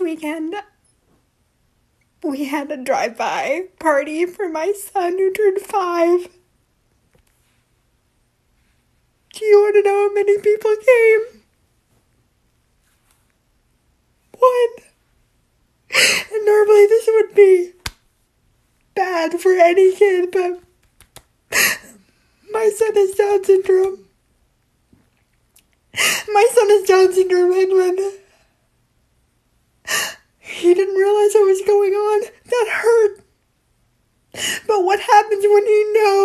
this weekend, we had a drive-by party for my son who turned 5. Do you want to know how many people came? 1. And normally this would be bad for any kid, but my son has Down syndrome. My son has Down syndrome, England. He didn't realize what was going on. That hurt. But what happens when he knows?